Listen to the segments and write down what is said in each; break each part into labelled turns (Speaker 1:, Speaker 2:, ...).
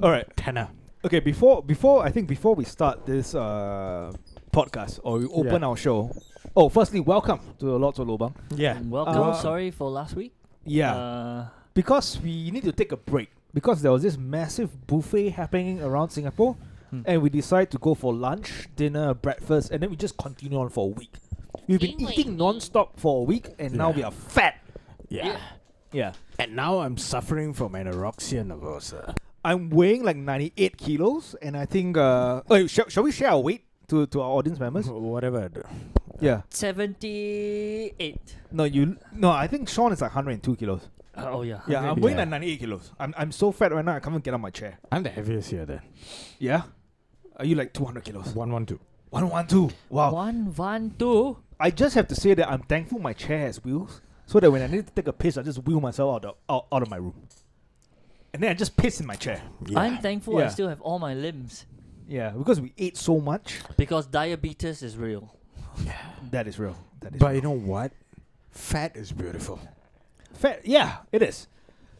Speaker 1: All right.
Speaker 2: Tenor.
Speaker 1: Okay, before we start this podcast or we open our show. Oh, firstly, welcome to Lots of Lobang.
Speaker 2: Yeah.
Speaker 3: Welcome. Sorry for last week.
Speaker 1: Yeah. Because we need to take a break because there was this massive buffet happening around Singapore, and we decided to go for lunch, dinner, breakfast, and then we just continue on for a week. We've been eating non-stop for a week, and now we are fat.
Speaker 2: Yeah.
Speaker 1: Yeah.
Speaker 2: And now I'm suffering from anorexia nervosa.
Speaker 1: I'm weighing like 98 kilos, and I think. Shall we share our weight to our audience members?
Speaker 2: Whatever.
Speaker 1: Yeah.
Speaker 3: 78.
Speaker 1: No, I think Sean is like 102 kilos.
Speaker 3: Oh yeah.
Speaker 1: Yeah, I'm weighing like 98 kilos. I'm so fat right now, I can't even get out of my chair.
Speaker 2: I'm the heaviest here then.
Speaker 1: Yeah? Are you like 200 kilos?
Speaker 2: 112.
Speaker 1: 112. Wow.
Speaker 3: 112.
Speaker 1: I just have to say that I'm thankful my chair has wheels, so that when I need to take a piss, I just wheel myself out of my room. And then I just piss in my chair.
Speaker 2: Yeah.
Speaker 3: I'm thankful I
Speaker 1: Yeah.
Speaker 3: still have all my limbs
Speaker 1: Yeah, because we ate so much.
Speaker 3: because diabetes is real.
Speaker 1: That is real. That is
Speaker 2: But
Speaker 1: real.
Speaker 2: you know what? Fat is beautiful.
Speaker 1: Fat, yeah, it is.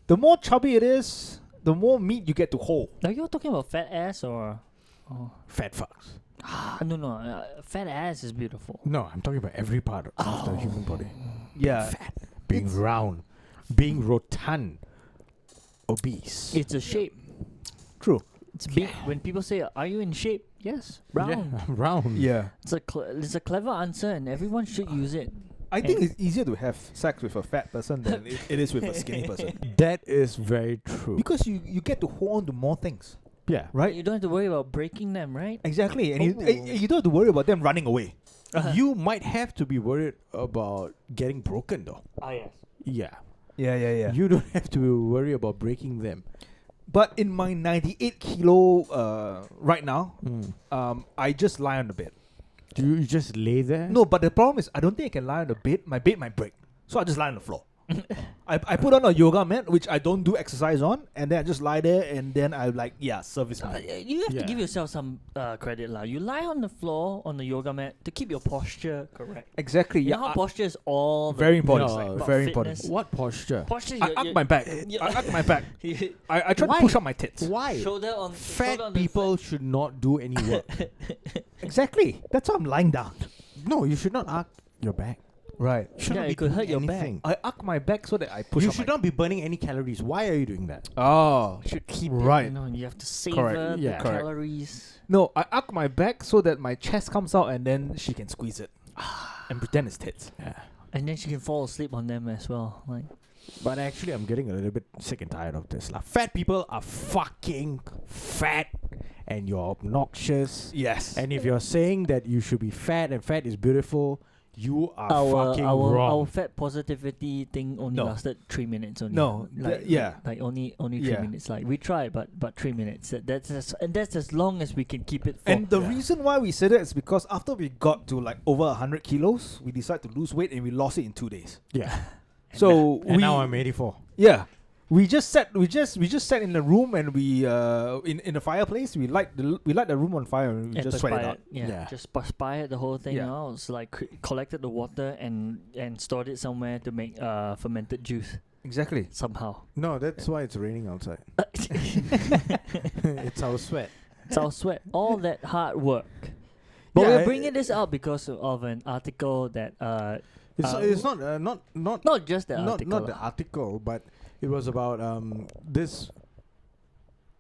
Speaker 1: The more chubby it is, the more meat you get to hold.
Speaker 3: Are you talking about fat ass or? Oh.
Speaker 2: Fat fucks.
Speaker 3: No. Fat ass is beautiful.
Speaker 2: No, I'm talking about every part of the human body.
Speaker 1: Yeah.
Speaker 2: Fat. Being round. Being rotund. Obese.
Speaker 3: It's a shape.
Speaker 1: True.
Speaker 3: It's big. When people say, "Are you in shape?" Yes, round.
Speaker 2: Yeah, round.
Speaker 1: Yeah.
Speaker 3: It's a clever answer, and everyone should use it.
Speaker 1: I think it's easier to have sex with a fat person than it is with a skinny person.
Speaker 2: That is very true.
Speaker 1: Because you get to hold on to more things,
Speaker 2: Yeah.
Speaker 1: right?
Speaker 3: You don't have to worry about breaking them, right?
Speaker 1: Exactly. And you don't have to worry about them running away.
Speaker 2: You might have to be worried about getting broken though.
Speaker 3: Yes.
Speaker 2: Yeah.
Speaker 1: Yeah.
Speaker 2: You don't have to worry about breaking them.
Speaker 1: But in my 98 kilo right now, I just lie on the bed.
Speaker 2: Do you just lay there?
Speaker 1: No, but the problem is I don't think I can lie on the bed. My bed might break. So I just lie on the floor. I put on a yoga mat, which I don't do exercise on, and then I just lie there, and then I service my.
Speaker 3: You have to give yourself some credit, lah. You lie on the floor on the yoga mat to keep your posture correct.
Speaker 1: Exactly.
Speaker 3: You know how posture is all
Speaker 1: very important.
Speaker 3: about
Speaker 1: Very
Speaker 3: fitness.
Speaker 1: important.
Speaker 2: What posture?
Speaker 3: Posture.
Speaker 1: I up my back. I up my back. I try to push up my tits.
Speaker 2: Why?
Speaker 3: Shoulder on.
Speaker 2: Fat
Speaker 3: shoulder on the
Speaker 2: people should not do any work.
Speaker 1: Exactly. That's why I'm lying down.
Speaker 2: No, you should not arc your back.
Speaker 1: Right.
Speaker 2: You should not
Speaker 3: Yeah,
Speaker 2: be
Speaker 3: it could hurt
Speaker 2: doing
Speaker 3: your back.
Speaker 2: anything.
Speaker 1: I arc my back so that I push
Speaker 2: You
Speaker 1: up
Speaker 2: should
Speaker 1: my
Speaker 2: not be burning any calories. Why are you doing that?
Speaker 1: Oh.
Speaker 3: You should keep
Speaker 1: Right.
Speaker 3: it. You have to savor
Speaker 1: Correct.
Speaker 3: the
Speaker 2: Yeah.
Speaker 1: Correct.
Speaker 3: calories.
Speaker 1: No, I arc my back so that my chest comes out and then she can squeeze it. And pretend it's tits.
Speaker 2: Yeah.
Speaker 3: And then she can fall asleep on them as well. Like,
Speaker 2: But actually, I'm getting a little bit sick and tired of this. Fat people are fucking fat, and you're obnoxious.
Speaker 1: Yes.
Speaker 2: And if you're saying that you should be fat and fat is beautiful, you are fucking
Speaker 3: our
Speaker 2: wrong.
Speaker 3: fat positivity thing only
Speaker 1: No.
Speaker 3: lasted 3 minutes only.
Speaker 1: No, yeah.
Speaker 3: Like only 3
Speaker 1: Yeah.
Speaker 3: minutes. Like we tried, but 3 minutes. That's as long as we can keep it for.
Speaker 1: And the
Speaker 2: Yeah.
Speaker 1: reason why we said it is because after we got to like over 100 kilos, we decided to lose weight and we lost it in 2 days.
Speaker 2: Yeah.
Speaker 1: So
Speaker 2: And now I'm 84.
Speaker 1: yeah. We just sat in the room and we in the fireplace. We light the room on fire and we
Speaker 3: and
Speaker 1: just sweat it out.
Speaker 3: perspired,
Speaker 2: Yeah.
Speaker 3: just perspired the whole thing
Speaker 1: Yeah.
Speaker 3: out. It's like collected the water and stored it somewhere to make fermented juice
Speaker 1: Exactly.
Speaker 3: somehow.
Speaker 2: No, that's why it's raining outside. It's our sweat.
Speaker 3: It's our sweat, all that hard work. But
Speaker 2: Yeah,
Speaker 3: we're bringing this out because of an article that
Speaker 2: It's not
Speaker 3: not just the article.
Speaker 2: not the article, but it was about this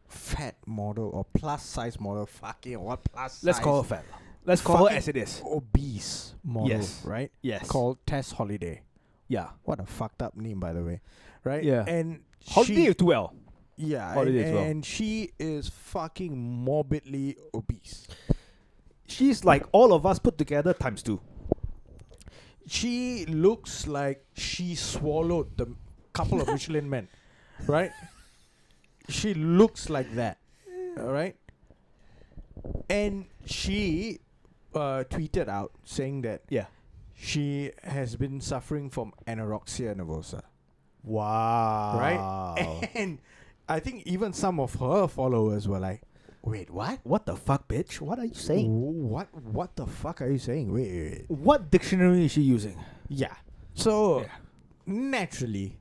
Speaker 2: fat model or plus size model. Fucking what plus size?
Speaker 1: Let's call her fat. Let's call her
Speaker 2: Fucking
Speaker 1: as it is.
Speaker 2: obese model,
Speaker 1: Yes.
Speaker 2: right?
Speaker 1: Yes.
Speaker 2: Called Tess Holliday.
Speaker 1: Yeah.
Speaker 2: What a fucked up name, by the way, right?
Speaker 1: Yeah.
Speaker 2: And
Speaker 1: Holiday with 2L.
Speaker 2: yeah,
Speaker 1: Holiday as well.
Speaker 2: and she is fucking morbidly obese.
Speaker 1: She's like all of us put together times 2.
Speaker 2: She looks like she swallowed the couple of Michelin men, right? She looks like that, all right? And she tweeted out saying that
Speaker 1: Yeah.
Speaker 2: she has been suffering from anorexia nervosa,
Speaker 1: Wow.
Speaker 2: right? And I think even some of her followers were like, wait, what?
Speaker 1: What the fuck, bitch? What are you saying?
Speaker 2: What the fuck are you saying? Wait.
Speaker 1: What dictionary is she using?
Speaker 2: Yeah. So
Speaker 1: Yeah.
Speaker 2: naturally,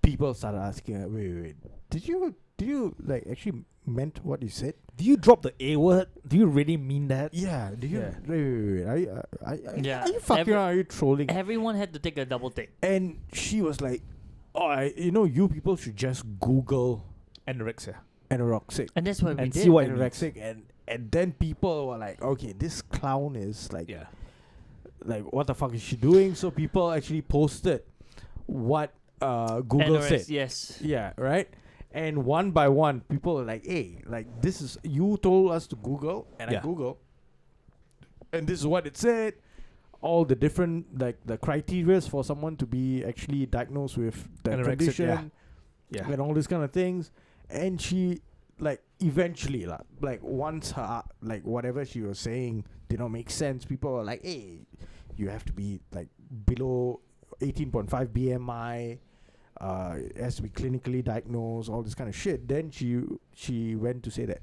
Speaker 2: people started asking, wait. Did you like actually meant what you said?
Speaker 1: Do you drop the A word? Do you really mean that?
Speaker 2: Yeah. Do you?
Speaker 1: Yeah.
Speaker 2: Wait. Are
Speaker 3: Yeah.
Speaker 2: you fucking around? Are you trolling?
Speaker 3: Everyone had to take a double take.
Speaker 2: And she was like, "Oh, you people should just Google
Speaker 1: Anorexia.
Speaker 2: anorexic
Speaker 3: And that's what we
Speaker 1: And
Speaker 3: did.
Speaker 1: see what it means.
Speaker 2: anorexic, and then people were like, okay, this clown is like,
Speaker 1: Yeah.
Speaker 2: like what the fuck is she doing? So people actually posted what Google said.
Speaker 3: Yes.
Speaker 2: Yeah, right. And one by one, people were like, hey, like this is you told us to Google, and I
Speaker 1: Yeah.
Speaker 2: Google, and this is what it said. All the different like the criterias for someone to be actually diagnosed with the
Speaker 1: Anorexic,
Speaker 2: condition,
Speaker 1: Yeah.
Speaker 2: and all these kind of things. And she like eventually like once her like whatever she was saying did not make sense, people were like, hey, you have to be like below 18.5 BMI, it has to be clinically diagnosed, all this kind of shit. Then she went to say that,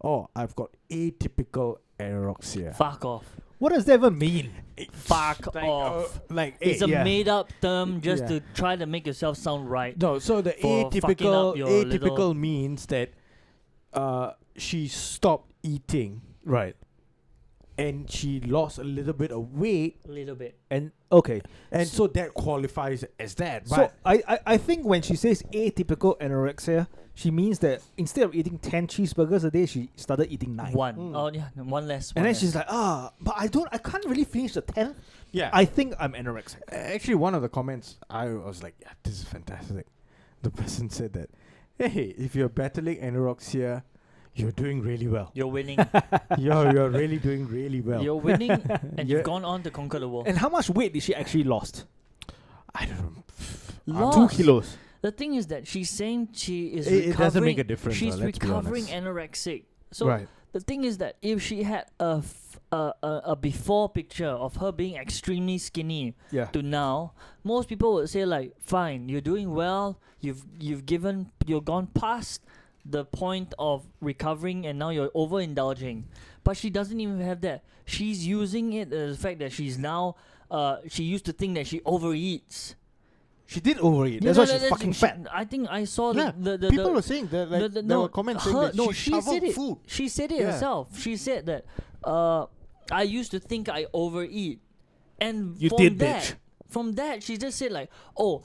Speaker 2: oh, I've got atypical anorexia.
Speaker 3: Fuck off.
Speaker 1: What does that even mean?
Speaker 3: Fuck
Speaker 2: like,
Speaker 3: off.
Speaker 2: like
Speaker 3: It's a
Speaker 1: yeah.
Speaker 3: made up term just
Speaker 2: Yeah.
Speaker 3: to try to make yourself sound right.
Speaker 2: no, so the
Speaker 3: For fucking up your
Speaker 2: atypical
Speaker 3: little-
Speaker 2: means that she stopped eating
Speaker 1: Right.
Speaker 2: and she lost a little bit of weight,
Speaker 3: A little bit.
Speaker 1: And okay.
Speaker 2: and so that qualifies as that.
Speaker 1: So
Speaker 2: But
Speaker 1: I think when she says atypical anorexia, she means that instead of eating 10 cheeseburgers a day, she started eating 9.
Speaker 3: One.
Speaker 2: Mm.
Speaker 3: Oh yeah, one less.
Speaker 1: And
Speaker 3: one
Speaker 1: then
Speaker 3: less.
Speaker 1: she's like, but I can't really finish the 10th.
Speaker 2: yeah,
Speaker 1: I think I'm anorexic.
Speaker 2: actually one of the comments I was like, yeah, this is fantastic. The person said that, hey, if you're battling anorexia, you're doing really well.
Speaker 3: You're winning.
Speaker 2: you're really doing really well.
Speaker 3: You're winning, and
Speaker 2: Yeah.
Speaker 3: you've gone on to conquer the world.
Speaker 1: And how much weight did she actually lost?
Speaker 2: I don't know.
Speaker 3: Lost.
Speaker 1: 2 kilos.
Speaker 3: The thing is that she's saying she is
Speaker 2: It
Speaker 3: recovering.
Speaker 2: doesn't make a difference.
Speaker 3: She's
Speaker 2: let's be
Speaker 3: recovering
Speaker 2: honest.
Speaker 3: anorexic. So
Speaker 1: right.
Speaker 3: the thing is that if she had a before picture of her being extremely skinny
Speaker 1: Yeah.
Speaker 3: to now, most people would say like, fine, you're doing well. You've gone past the point of recovering, and now you're overindulging. But she doesn't even have that. She's using it as the fact that she's now. She used to think that she overeats.
Speaker 1: She did overeat.
Speaker 3: Yeah,
Speaker 1: That's why
Speaker 3: no,
Speaker 1: she's
Speaker 3: no,
Speaker 1: fucking
Speaker 3: she-
Speaker 1: fat.
Speaker 3: I think I saw
Speaker 2: Yeah,
Speaker 3: the
Speaker 2: people were saying that like there were comments saying that she
Speaker 3: said
Speaker 2: shoveled
Speaker 3: it.
Speaker 2: food.
Speaker 3: She said it
Speaker 2: Yeah.
Speaker 3: herself. She said that I used to think I overeat, and
Speaker 1: You
Speaker 3: from
Speaker 1: did,
Speaker 3: that,
Speaker 1: bitch.
Speaker 3: from that she just said like, oh,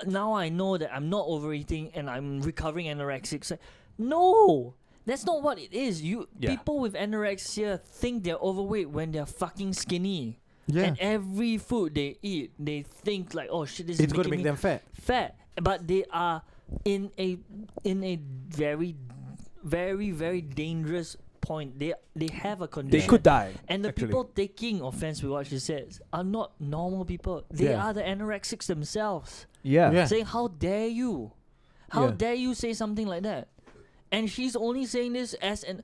Speaker 3: now I know that I'm not overeating and I'm recovering anorexic. It's like, no, that's not what it is.
Speaker 1: Yeah.
Speaker 3: People with anorexia think they're overweight when they're fucking skinny.
Speaker 2: Yeah,
Speaker 3: And every food they eat, they think like, oh shit, this
Speaker 2: it's
Speaker 3: is
Speaker 2: going to
Speaker 3: making
Speaker 2: make
Speaker 3: me
Speaker 2: them fat.
Speaker 3: fat. But they are in a very, very, very dangerous point. They have a
Speaker 1: They
Speaker 3: condition.
Speaker 1: could die.
Speaker 3: And the
Speaker 1: actually.
Speaker 3: people taking offense with what she says are not normal people. They
Speaker 2: Yeah.
Speaker 3: are the anorexics themselves.
Speaker 1: Yeah.
Speaker 2: Yeah.
Speaker 3: Saying, how dare you? How
Speaker 1: Yeah.
Speaker 3: dare you say something like that? And she's only saying this as an...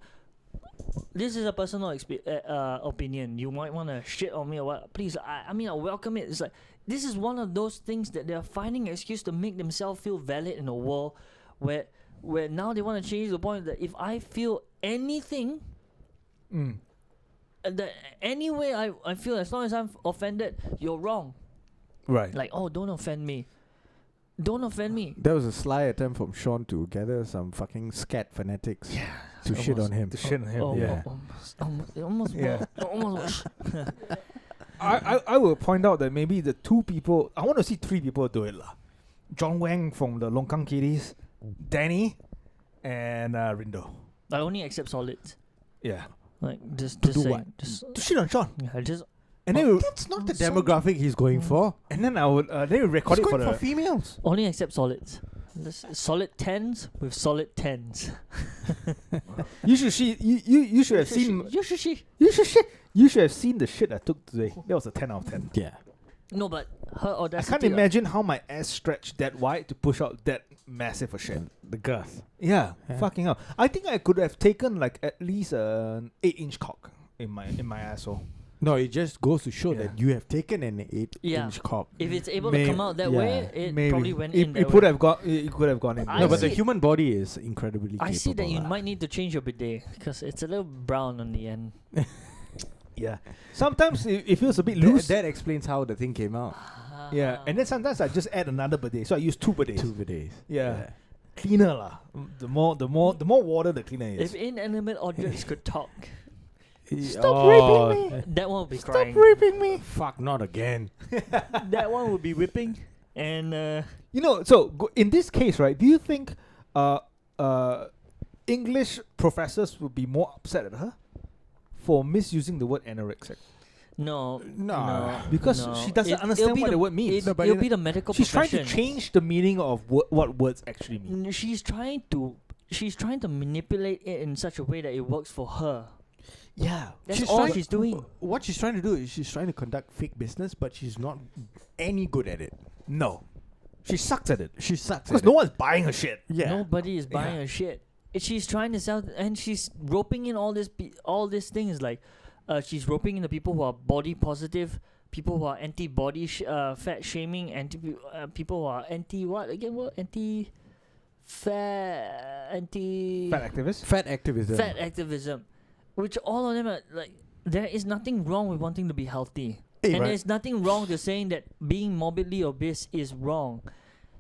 Speaker 3: This is a personal opinion. You might want to shit on me or what. Please, I mean, I welcome it. It's like, this is one of those things that they're finding an excuse to make themselves feel valid in a world where now they want to change the point that if I feel anything,
Speaker 1: Mm.
Speaker 3: that any way I feel, as long as I'm offended, you're wrong.
Speaker 1: Right.
Speaker 3: Like, oh, don't offend me. Don't offend me.
Speaker 2: That was a sly attempt from Sean to gather some fucking scat fanatics to shit on him.
Speaker 1: To shit on him.
Speaker 3: Oh,
Speaker 1: yeah.
Speaker 3: almost.
Speaker 1: Yeah.
Speaker 3: Almost.
Speaker 1: I will point out that maybe the 2 people, I want to see 3 people do it lah. John Wang from the Longkang Kiddies, Danny, and Rindo.
Speaker 3: I only accept solids.
Speaker 1: Yeah.
Speaker 3: Like just
Speaker 2: do
Speaker 3: saying,
Speaker 2: what?
Speaker 3: just
Speaker 1: To shit on Sean.
Speaker 3: yeah, just
Speaker 1: And then
Speaker 2: That's not the
Speaker 3: so-
Speaker 2: demographic he's going for.
Speaker 1: and then I would then we record
Speaker 2: He's
Speaker 1: it for
Speaker 2: going
Speaker 1: the
Speaker 2: for females.
Speaker 3: only accept solids. Just solid 10s with solid 10s.
Speaker 1: you should see you should have seen
Speaker 3: You should see.
Speaker 1: you should have seen the shit I took today. That was a 10 out of 10.
Speaker 2: Yeah.
Speaker 3: No, but her
Speaker 1: I
Speaker 3: audacity.
Speaker 1: can't imagine how my ass stretched that wide to push out that massive a shit.
Speaker 2: The girth.
Speaker 1: Yeah,
Speaker 2: Yeah.
Speaker 1: fucking hell. I think I could have taken like at least an 8-inch cock in my asshole.
Speaker 2: No, it just goes to show
Speaker 1: Yeah.
Speaker 2: that you have taken an 8-inch
Speaker 3: Yeah.
Speaker 2: cock.
Speaker 3: If it's able
Speaker 1: May-
Speaker 3: to come out that
Speaker 2: yeah,
Speaker 3: way, it
Speaker 1: Maybe
Speaker 3: probably went
Speaker 1: it,
Speaker 3: in that
Speaker 1: it
Speaker 3: way.
Speaker 1: could have gone. It could have gone in.
Speaker 3: I
Speaker 2: No,
Speaker 1: that
Speaker 2: but the
Speaker 1: way.
Speaker 3: see-
Speaker 2: human body is incredibly
Speaker 3: I see that
Speaker 2: capable
Speaker 3: you
Speaker 2: lah.
Speaker 3: might need to change your bidet because it's a little brown on the end.
Speaker 1: Yeah. Sometimes it feels a bit
Speaker 2: That,
Speaker 1: loose.
Speaker 2: that explains how the thing came out.
Speaker 1: Yeah, and then sometimes I just add another bidet, so I use 2 bidets.
Speaker 2: 2 bidets.
Speaker 1: Yeah. cleaner lah. The more water, the cleaner it
Speaker 3: If
Speaker 1: is.
Speaker 3: inanimate objects could talk,
Speaker 1: Stop raping me!
Speaker 3: that one would be
Speaker 1: Stop
Speaker 3: crying.
Speaker 1: raping me!
Speaker 2: Fuck, not again.
Speaker 3: That one would be whipping. And
Speaker 1: You know, so in this case, right? Do you think English professors would be more upset at her for misusing the word anorexic?
Speaker 3: no,
Speaker 1: Because
Speaker 3: no.
Speaker 1: she doesn't
Speaker 3: It'll
Speaker 1: understand
Speaker 3: be
Speaker 1: what the word means.
Speaker 2: No, but
Speaker 3: It'll be the medical
Speaker 1: She's trying
Speaker 3: profession.
Speaker 1: to change the meaning of what words actually mean.
Speaker 3: She's trying to manipulate it in such a way that it works for her.
Speaker 1: Yeah.
Speaker 3: That's
Speaker 2: She's
Speaker 3: all
Speaker 2: trying-
Speaker 3: she's doing.
Speaker 2: What she's trying to do is she's trying to conduct fake business, but she's not any good at it.
Speaker 1: No. She sucks at it.
Speaker 2: She sucks
Speaker 1: Because
Speaker 2: at
Speaker 1: no
Speaker 2: it.
Speaker 1: one's buying her shit.
Speaker 2: Yeah.
Speaker 3: Nobody is buying
Speaker 1: Yeah.
Speaker 3: her shit. She's trying to sell, and she's roping in all these things like, she's roping in the people who are body positive, people who are anti-body fat shaming, people who are anti what again? What fat
Speaker 1: activist.
Speaker 2: Fat activism.
Speaker 3: fat activism, which all of them are like. There is nothing wrong with wanting to be healthy.
Speaker 2: Hey,
Speaker 3: And
Speaker 2: right.
Speaker 3: there's nothing wrong to saying that being morbidly obese is wrong.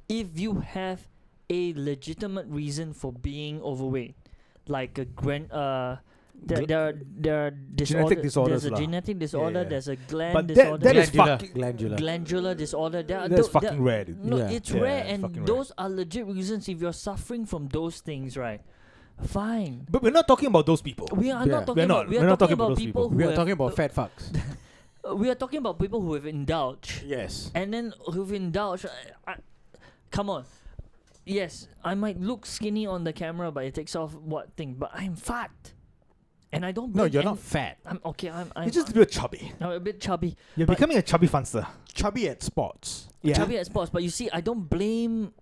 Speaker 3: If you have a legitimate reason for being overweight, like a there are
Speaker 1: Genetic disorders
Speaker 3: There's a
Speaker 1: lah.
Speaker 3: genetic disorder.
Speaker 2: Yeah.
Speaker 3: There's a gland
Speaker 1: But
Speaker 3: disorder.
Speaker 1: that is
Speaker 2: Glandular.
Speaker 1: fucking
Speaker 3: glandular disorder.
Speaker 1: that's fucking rare, dude.
Speaker 3: No,
Speaker 2: Yeah.
Speaker 3: it's
Speaker 1: Yeah,
Speaker 3: rare,
Speaker 1: it's
Speaker 3: and
Speaker 1: fucking rare.
Speaker 3: those are legit reasons. If you're suffering from those things, right? Fine.
Speaker 1: But we're not talking about those people.
Speaker 3: We are
Speaker 2: Yeah.
Speaker 3: not talking
Speaker 1: We're
Speaker 3: about.
Speaker 1: not.
Speaker 3: We are
Speaker 1: We're not
Speaker 3: talking
Speaker 1: talking about
Speaker 3: about
Speaker 1: those
Speaker 3: people
Speaker 1: people.
Speaker 3: who
Speaker 2: We are
Speaker 3: have,
Speaker 2: talking about fat fucks.
Speaker 3: we are talking about people who have indulged.
Speaker 2: Yes.
Speaker 3: And then who've indulged. Come on. Yes, I might look skinny on the camera, but it takes off what thing. But I'm fat, and I don't.
Speaker 2: No,
Speaker 3: blame
Speaker 2: you're
Speaker 3: any-
Speaker 2: not fat.
Speaker 3: I'm okay. I'm
Speaker 1: You're just a bit chubby.
Speaker 3: I'm a bit chubby.
Speaker 1: You're
Speaker 3: But-
Speaker 1: becoming a chubby funster.
Speaker 2: Chubby at sports.
Speaker 1: Yeah.
Speaker 3: Chubby at sports. But you see, I don't blame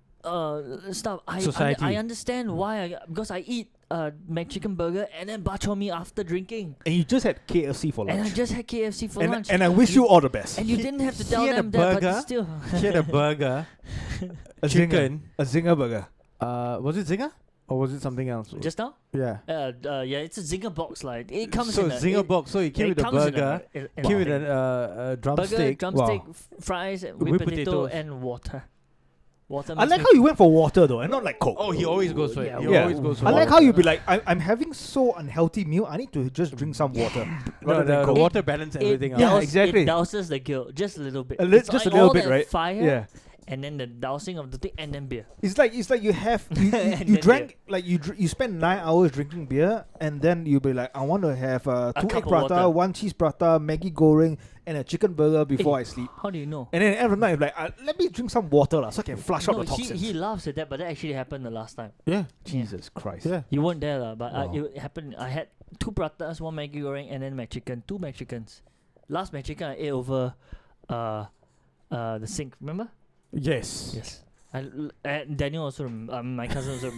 Speaker 3: stuff.
Speaker 2: Society.
Speaker 3: I understand why. Because I eat McChicken burger and then bak chor mee after drinking,
Speaker 1: And you just had KFC for
Speaker 3: and I
Speaker 1: lunch.
Speaker 3: just had KFC for lunch.
Speaker 1: And I wish you all the best.
Speaker 3: And you didn't have to
Speaker 2: he
Speaker 3: tell
Speaker 2: had a
Speaker 3: them that, but
Speaker 2: burger.
Speaker 3: still.
Speaker 2: He had a burger,
Speaker 1: A
Speaker 2: chicken.
Speaker 1: Zinger. A zinger burger.
Speaker 2: Was it Zinger or was it something else?
Speaker 3: Just now?
Speaker 2: Yeah.
Speaker 3: Yeah, it's a zinger box. Like it comes
Speaker 2: So
Speaker 3: in a
Speaker 2: Zinger
Speaker 3: it-
Speaker 2: box. So he came
Speaker 3: it
Speaker 2: with a
Speaker 3: comes in
Speaker 2: burger,
Speaker 3: in
Speaker 2: came with
Speaker 3: thing.
Speaker 2: a drumstick.
Speaker 3: Burger, drumstick,
Speaker 1: Wow.
Speaker 3: fries,
Speaker 2: Whipped
Speaker 3: whipped potato,
Speaker 2: potatoes.
Speaker 3: and water. Water.
Speaker 1: I
Speaker 3: makes
Speaker 1: like
Speaker 3: me-
Speaker 1: how you went for water though, and not like Coke.
Speaker 2: Oh, he always goes for it.
Speaker 3: Yeah,
Speaker 2: He
Speaker 1: yeah.
Speaker 2: always goes for
Speaker 1: I like
Speaker 2: water.
Speaker 1: how you be like, I'm having so unhealthy meal. I need to just drink some water.
Speaker 2: No,
Speaker 1: rather than
Speaker 2: the
Speaker 1: Coke.
Speaker 2: water balance everything out.
Speaker 1: Yeah,
Speaker 3: douse-
Speaker 1: exactly.
Speaker 3: It douses the guilt just a little bit.
Speaker 1: A li-
Speaker 3: It's
Speaker 1: just
Speaker 3: like
Speaker 1: a little
Speaker 3: all
Speaker 1: bit,
Speaker 3: that
Speaker 1: right?
Speaker 3: Fire,
Speaker 1: Yeah.
Speaker 3: and then the dousing of the thing, and then beer.
Speaker 1: It's like you have you
Speaker 3: And
Speaker 1: you
Speaker 3: then
Speaker 1: drank like you spend 9 hours drinking beer, and then you be like, I want to have 2
Speaker 3: cup
Speaker 1: egg
Speaker 3: of
Speaker 1: prata,
Speaker 3: water.
Speaker 1: 1 cheese prata, Maggi goreng, and a chicken burger before I sleep.
Speaker 3: How do you know?
Speaker 1: And then every night, you're like, let me drink some water lah, so I can flush out
Speaker 3: No,
Speaker 1: the toxins.
Speaker 3: he laughs at that, but that actually happened the last time.
Speaker 2: Yeah.
Speaker 1: Jesus Christ.
Speaker 2: Yeah.
Speaker 3: You weren't there, lah, but
Speaker 1: Wow.
Speaker 3: it happened. I had 2 pratas, 1 Maggi goreng, and then McChicken. 2 McChickens. Last McChicken I ate over the sink. Remember?
Speaker 2: Yes.
Speaker 3: Yes. Daniel also, my cousin also,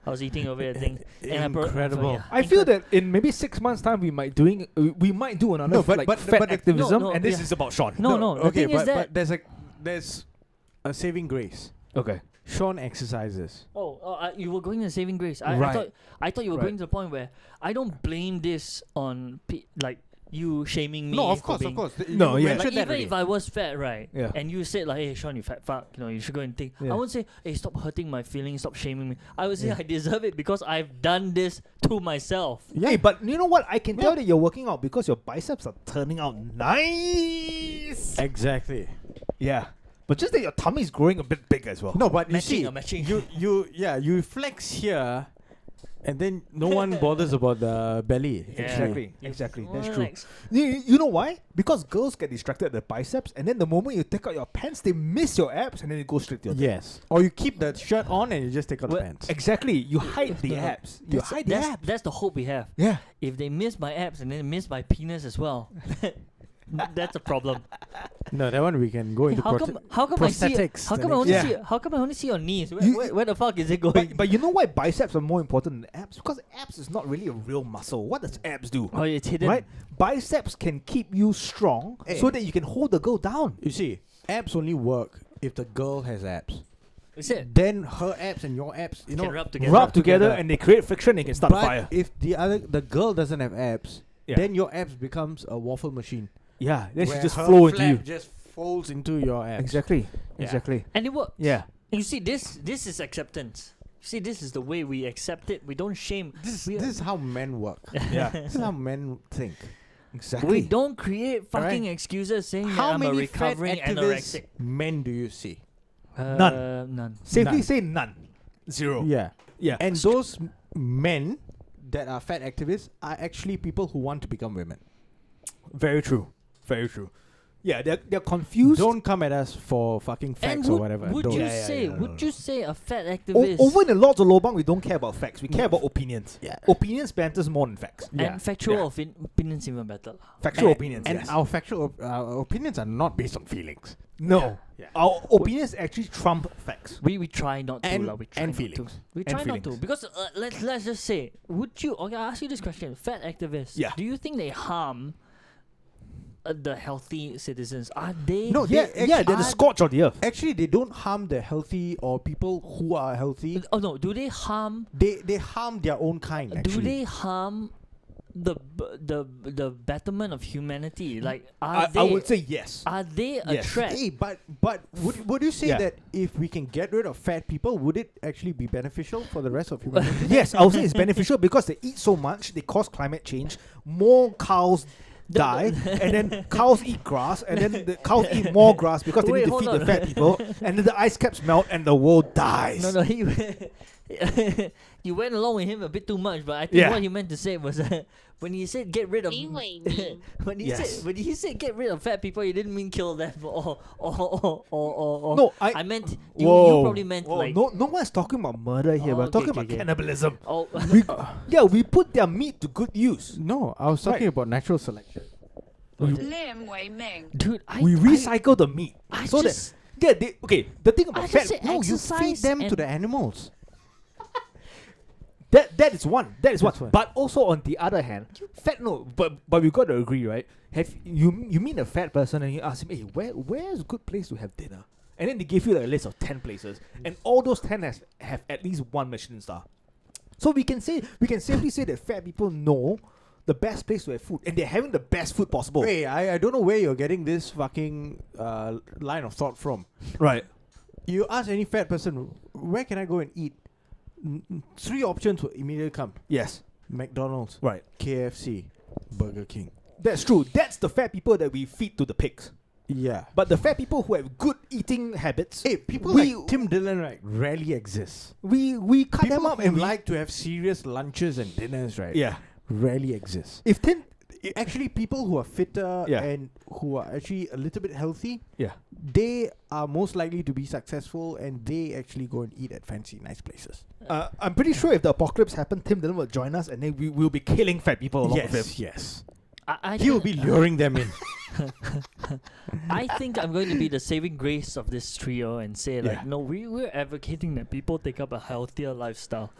Speaker 3: I was eating over the thing. And I brought-
Speaker 2: Incredible.
Speaker 3: yeah.
Speaker 1: I feel that in maybe 6 months' time we might do another
Speaker 2: No, but-
Speaker 1: like
Speaker 2: but-
Speaker 1: fat
Speaker 2: but the-
Speaker 1: activism,
Speaker 3: No, no,
Speaker 1: and this
Speaker 3: yeah.
Speaker 1: is about Sean.
Speaker 3: No, the
Speaker 2: Okay,
Speaker 3: thing is
Speaker 2: but
Speaker 3: that.
Speaker 2: there's a saving grace.
Speaker 1: Okay.
Speaker 2: Sean exercises.
Speaker 3: You were going to saving grace. I
Speaker 2: Right.
Speaker 3: thought you were
Speaker 2: Right.
Speaker 3: going to the point where I don't blame this on like you shaming me.
Speaker 2: No, of
Speaker 3: for
Speaker 2: course,
Speaker 3: being,
Speaker 1: No,
Speaker 2: You
Speaker 1: yeah.
Speaker 3: Like
Speaker 2: mentioned that
Speaker 3: even
Speaker 2: already.
Speaker 3: if I was fat, right?
Speaker 1: Yeah.
Speaker 3: And you said like, "Hey, Sean, you fat fuck," you should go and think.
Speaker 1: Yeah.
Speaker 3: I won't say, "Hey, stop hurting my feelings, stop shaming me." I would say
Speaker 1: Yeah.
Speaker 3: I deserve it because I've done this to myself.
Speaker 2: Yeah.
Speaker 1: Hey, but you know what? I can
Speaker 2: Yeah.
Speaker 1: tell that you're working out because your biceps are turning out nice.
Speaker 2: Exactly.
Speaker 1: Yeah. But just that your tummy is growing a bit big as well.
Speaker 2: No, but you
Speaker 3: Matching
Speaker 2: see,
Speaker 3: or matching.
Speaker 2: you flex here, and then no one bothers about the belly.
Speaker 3: Yeah.
Speaker 1: Exactly.
Speaker 3: You
Speaker 1: Exactly. That's true.
Speaker 3: flex.
Speaker 1: You know why? Because girls get distracted at the biceps, and then the moment you take out your pants, they miss your abs, and then it goes straight to your
Speaker 2: Yes. Or you keep the shirt on and you just take out the
Speaker 3: Well,
Speaker 2: pants.
Speaker 1: Exactly. You hide the abs. You hide the abs.
Speaker 3: That's the hope we have.
Speaker 1: Yeah.
Speaker 3: If they miss my abs and then miss my penis as well, that's a problem.
Speaker 2: No, that one we can go into
Speaker 3: How come I see?
Speaker 2: prosthetics.
Speaker 3: How
Speaker 2: the
Speaker 3: come I
Speaker 2: next-
Speaker 3: only
Speaker 1: Yeah.
Speaker 3: see? How come I only see your knees? Where,
Speaker 1: You-
Speaker 3: where the fuck is it going?
Speaker 1: But you know why biceps are more important than abs? Because abs is not really a real muscle. What does abs do?
Speaker 3: Oh, it's hidden.
Speaker 1: Right? Biceps can keep you strong so that you can hold the girl down.
Speaker 2: You see, abs only work if the girl has abs.
Speaker 3: Is it?
Speaker 2: Then her abs and your abs, you know,
Speaker 3: Can rub together.
Speaker 1: Rub together and they create friction, they can start a
Speaker 2: but
Speaker 1: fire.
Speaker 2: if the girl doesn't have abs,
Speaker 1: Yeah.
Speaker 2: then your abs becomes a waffle machine.
Speaker 1: Yeah, then she
Speaker 2: where
Speaker 1: just
Speaker 2: her
Speaker 1: flow into you.
Speaker 2: flap just folds into your abs.
Speaker 1: Exactly.
Speaker 2: Yeah.
Speaker 1: Exactly.
Speaker 3: And it works.
Speaker 1: Yeah.
Speaker 3: You see, this is acceptance. See, this is the way we accept it. We don't shame.
Speaker 2: This
Speaker 3: We-
Speaker 2: is how men work.
Speaker 1: Yeah.
Speaker 2: This is how men think.
Speaker 1: Exactly.
Speaker 3: We don't create fucking excuses saying that
Speaker 2: How
Speaker 3: I'm a
Speaker 2: many fat
Speaker 3: recovering
Speaker 2: activist
Speaker 3: anorexic.
Speaker 2: men do you see?
Speaker 3: None.
Speaker 1: Safely
Speaker 2: None.
Speaker 1: say none. Zero.
Speaker 2: Yeah.
Speaker 1: Yeah.
Speaker 2: And those men that are fat activists are actually people who want to become women.
Speaker 1: Very true. Very true. Yeah, they're confused.
Speaker 2: Don't come at us for fucking facts
Speaker 3: And
Speaker 2: or
Speaker 3: would,
Speaker 2: whatever.
Speaker 3: would
Speaker 2: Don't.
Speaker 3: you
Speaker 1: Yeah, yeah,
Speaker 3: say?
Speaker 1: yeah, no,
Speaker 3: would
Speaker 1: no,
Speaker 3: you
Speaker 1: no.
Speaker 3: say a fat activist?
Speaker 1: Over in the Lords of Lobang, we don't care about facts. We care about opinions.
Speaker 2: Yeah.
Speaker 1: Opinions matters more than facts.
Speaker 2: Yeah.
Speaker 3: And factual
Speaker 1: Yeah.
Speaker 3: opinions even better.
Speaker 1: Factual
Speaker 2: And-
Speaker 1: opinions.
Speaker 2: And
Speaker 1: yes.
Speaker 2: our factual opinions are not based on feelings.
Speaker 1: No.
Speaker 2: Yeah.
Speaker 1: Our opinions actually trump facts.
Speaker 3: We try not to.
Speaker 2: And-
Speaker 3: lah. We try
Speaker 2: and
Speaker 3: not
Speaker 2: feelings.
Speaker 3: to. We
Speaker 1: And
Speaker 3: try not to
Speaker 1: feelings.
Speaker 3: because let's just say, would you? Okay, I'll ask you this question: fat activists.
Speaker 1: Yeah.
Speaker 3: Do you think they harm the healthy citizens? Are they?
Speaker 2: No,
Speaker 1: Yeah,
Speaker 2: they
Speaker 1: yeah, they're the scorch of the earth.
Speaker 2: Actually, they don't harm the healthy or people who are healthy.
Speaker 3: Oh no! Do they harm?
Speaker 2: They harm their own kind. Actually.
Speaker 3: Do they harm the betterment of humanity? Like, are they?
Speaker 1: I would say yes.
Speaker 3: Are they a
Speaker 1: Yes.
Speaker 3: threat?
Speaker 2: Hey, but would you say
Speaker 1: Yeah.
Speaker 2: that if we can get rid of fat people, would it actually be beneficial for the rest of humanity?
Speaker 1: Yes, I would say it's beneficial because they eat so much, they cause climate change. More cows die, and then cows eat grass, and then the cows eat more grass because they
Speaker 3: Wait,
Speaker 1: need to
Speaker 3: hold
Speaker 1: feed
Speaker 3: on.
Speaker 1: the fat people, and then the ice caps melt, and the world dies.
Speaker 3: No, you went along with him a bit too much, but I think
Speaker 1: Yeah.
Speaker 3: what he meant to say was when he said get rid of when he
Speaker 1: Yes.
Speaker 3: said get rid of fat people, he didn't mean kill them or
Speaker 1: No,
Speaker 3: I meant you
Speaker 1: Whoa,
Speaker 3: probably meant
Speaker 1: whoa,
Speaker 3: like
Speaker 1: no one's talking about murder here.
Speaker 3: Oh,
Speaker 1: We're
Speaker 3: okay,
Speaker 1: talking
Speaker 3: okay,
Speaker 1: about
Speaker 3: okay.
Speaker 1: cannibalism.
Speaker 3: oh
Speaker 1: Yeah, we put their meat to good use.
Speaker 2: No, I was talking about natural selection.
Speaker 3: dude,
Speaker 1: We recycle the meat
Speaker 3: I
Speaker 1: so
Speaker 3: just
Speaker 1: that okay. The thing
Speaker 3: I
Speaker 1: about
Speaker 3: just
Speaker 1: fat,
Speaker 3: said
Speaker 2: No, you
Speaker 3: exercise
Speaker 2: feed them to
Speaker 3: and-
Speaker 2: the animals.
Speaker 1: that is one. That is one.
Speaker 2: That's one.
Speaker 1: But also on the other hand, but we got to agree, right? Have you meet a fat person and you ask him, hey, where's a good place to have dinner? And then they give you like a list of 10 places, and all those 10 have at least one Michelin star. So we can safely say that fat people know the best place to have food, and they're having the best food possible.
Speaker 2: Wait, I don't know where you're getting this fucking line of thought from.
Speaker 1: Right.
Speaker 2: You ask any fat person, where can I go and eat? Three options will immediately come.
Speaker 1: Yes.
Speaker 2: McDonald's,
Speaker 1: Right.
Speaker 2: KFC, Burger King.
Speaker 1: That's true. That's the fat people that we feed to the pigs.
Speaker 2: Yeah.
Speaker 1: But the fat people who have good eating habits,
Speaker 2: Hey, people
Speaker 1: we
Speaker 2: like Tim Dillon, right, rarely exist.
Speaker 1: we cut
Speaker 2: People
Speaker 1: them up
Speaker 2: who
Speaker 1: and we
Speaker 2: like to have serious lunches and dinners, right?
Speaker 1: yeah.
Speaker 2: Rarely exist.
Speaker 1: If Tim
Speaker 2: Actually, people who are fitter
Speaker 1: Yeah.
Speaker 2: and who are actually a little bit healthy,
Speaker 1: yeah.
Speaker 2: they are most likely to be successful, and they actually go and eat at fancy, nice places.
Speaker 1: I'm pretty sure if the apocalypse happened, Tim Dillon will join us, and then we will be killing fat people along with him.
Speaker 2: yes.
Speaker 3: I
Speaker 2: He will be luring them in.
Speaker 3: I think I'm going to be the saving grace of this trio and say like,
Speaker 1: Yeah.
Speaker 3: no, we're advocating that people take up a healthier lifestyle.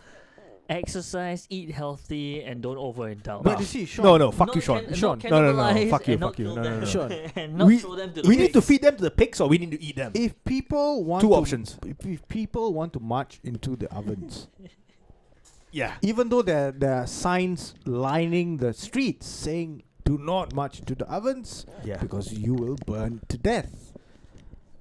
Speaker 3: Exercise, eat healthy, and don't overindulge.
Speaker 2: But you see, Sean,
Speaker 1: No, fuck
Speaker 3: Not
Speaker 1: you, Sean.
Speaker 3: can-
Speaker 2: Sean.
Speaker 3: not
Speaker 1: No,
Speaker 3: cannibalize
Speaker 1: fuck you,
Speaker 3: and not
Speaker 1: fuck you.
Speaker 3: kill
Speaker 1: No,
Speaker 3: them.
Speaker 2: Sean.
Speaker 3: And not
Speaker 1: We-
Speaker 3: throw them to the
Speaker 1: We need to
Speaker 3: pigs.
Speaker 1: feed them to the pigs, or we need to eat them.
Speaker 2: if people want
Speaker 1: Two
Speaker 2: to,
Speaker 1: options.
Speaker 2: If people want to march into the ovens,
Speaker 1: Yeah.
Speaker 2: even though there are signs lining the streets saying "Do not march into the ovens
Speaker 1: Yeah.
Speaker 2: because you will burn to death,"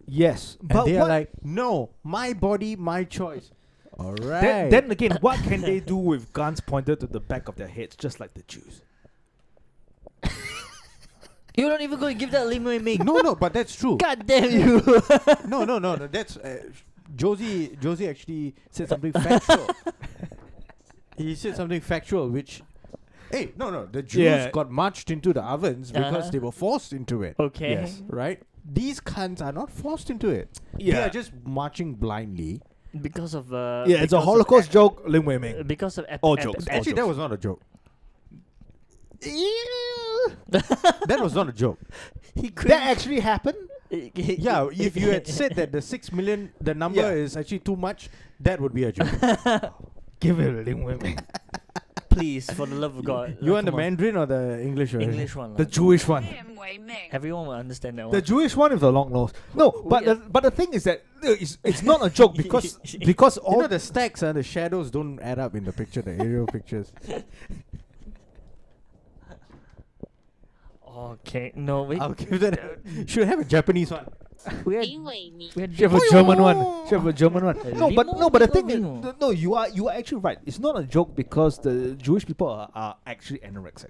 Speaker 1: Yes.
Speaker 2: and
Speaker 1: But
Speaker 2: they
Speaker 1: what,
Speaker 2: are like, "No, my body, my choice." All right.
Speaker 1: then again, what can they do with guns pointed to the back of their heads, just like the Jews?
Speaker 3: You're not even going to give that Lim Wei Ming.
Speaker 2: no, but that's true.
Speaker 3: God damn you.
Speaker 2: No. That's Josie actually said something factual. He said something factual, which, hey, no, the Jews
Speaker 1: Yeah.
Speaker 2: got marched into the ovens because
Speaker 3: Uh-huh.
Speaker 2: they were forced into it.
Speaker 3: Okay.
Speaker 1: Yes.
Speaker 2: Right? These cunts are not forced into it. They
Speaker 1: Yeah.
Speaker 2: are just marching blindly.
Speaker 3: Because of
Speaker 1: Yeah, it's
Speaker 3: because
Speaker 1: a
Speaker 3: of
Speaker 1: Holocaust joke, Lim Wei Ming.
Speaker 3: because of
Speaker 1: All jokes. All
Speaker 2: Actually, that
Speaker 1: jokes.
Speaker 2: was not a joke. That was not a joke.
Speaker 3: he
Speaker 1: That actually happened?
Speaker 2: Yeah, if you had said that the 6 million, the number
Speaker 1: Yeah.
Speaker 2: is actually too much, that would be a joke.
Speaker 1: Give it a Lim Wei Ming.
Speaker 3: Please, for the love of God.
Speaker 2: You want the
Speaker 3: come on.
Speaker 2: Mandarin or the English version?
Speaker 3: English one.
Speaker 1: The
Speaker 3: lah.
Speaker 1: Jewish one.
Speaker 3: Everyone will understand that
Speaker 1: The
Speaker 3: one.
Speaker 1: Jewish one with the long nose. No, but
Speaker 3: yeah.
Speaker 1: but the thing is that it's not a joke because
Speaker 2: You
Speaker 1: all
Speaker 2: know the stacks and the shadows don't add up in the picture, the aerial pictures.
Speaker 3: Okay, no, wait.
Speaker 2: I'll give that. Should have a Japanese one.
Speaker 3: We had,
Speaker 4: 林伟明
Speaker 3: we had
Speaker 1: She have a German one. She have a German one. No, but
Speaker 3: Limo,
Speaker 1: the thing
Speaker 3: limo.
Speaker 1: is, no, you are actually right. It's not a joke because the Jewish people are actually anorexic.